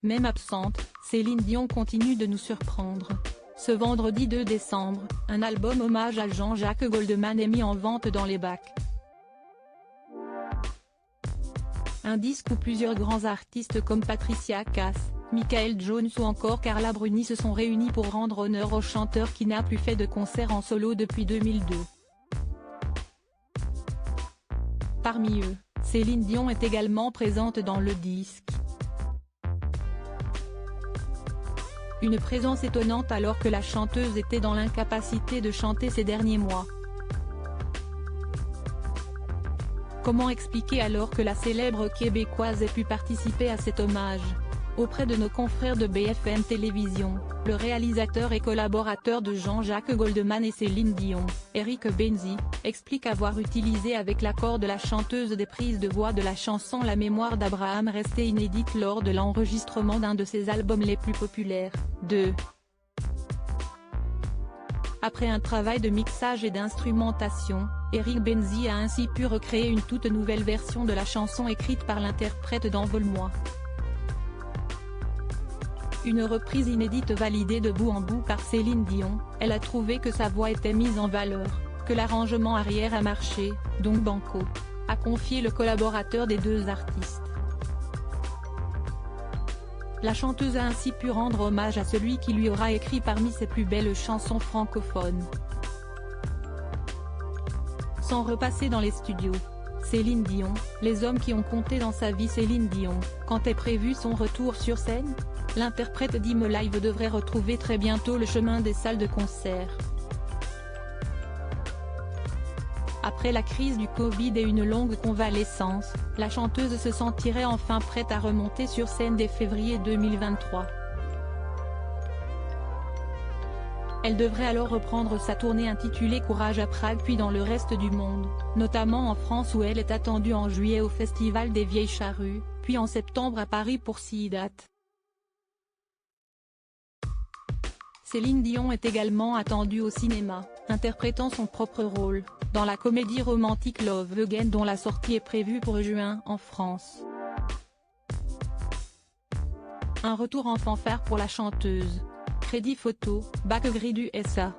Même absente, Céline Dion continue de nous surprendre. Ce vendredi 2 décembre, un album hommage à Jean-Jacques Goldman est mis en vente dans les bacs. Un disque où plusieurs grands artistes comme Patricia Cass, Michael Jones ou encore Carla Bruni se sont réunis pour rendre honneur au chanteur qui n'a plus fait de concert en solo depuis 2002. Parmi eux, Céline Dion est également présente dans le disque. Une présence étonnante alors que la chanteuse était dans l'incapacité de chanter ces derniers mois. Comment expliquer alors que la célèbre québécoise ait pu participer à cet hommage? Auprès de nos confrères de BFM Télévision, le réalisateur et collaborateur de Jean-Jacques Goldman et Céline Dion, Eric Benzi, explique avoir utilisé avec l'accord de la chanteuse des prises de voix de la chanson La mémoire d'Abraham restée inédite lors de l'enregistrement d'un de ses albums les plus populaires, de. Après un travail de mixage et d'instrumentation, Eric Benzi a ainsi pu recréer une toute nouvelle version de la chanson écrite par l'interprète d'Envole-moi. Une reprise inédite validée de bout en bout par Céline Dion, elle a trouvé que sa voix était mise en valeur, que l'arrangement arrière a marché, donc banco, a confié le collaborateur des deux artistes. La chanteuse a ainsi pu rendre hommage à celui qui lui aura écrit parmi ses plus belles chansons francophones. Sans repasser dans les studios, Céline Dion, les hommes qui ont compté dans sa vie. Céline Dion, quand est prévu son retour sur scène? L'interprète d'Hymne Live devrait retrouver très bientôt le chemin des salles de concert. Après la crise du Covid et une longue convalescence, la chanteuse se sentirait enfin prête à remonter sur scène dès février 2023. Elle devrait alors reprendre sa tournée intitulée Courage à Prague puis dans le reste du monde, notamment en France où elle est attendue en juillet au Festival des Vieilles Charrues, puis en septembre à Paris pour 6 dates. Céline Dion est également attendue au cinéma, interprétant son propre rôle, dans la comédie romantique Love Again dont la sortie est prévue pour juin en France. Un retour en fanfare pour la chanteuse. Crédit photo, Bac Gris du SA.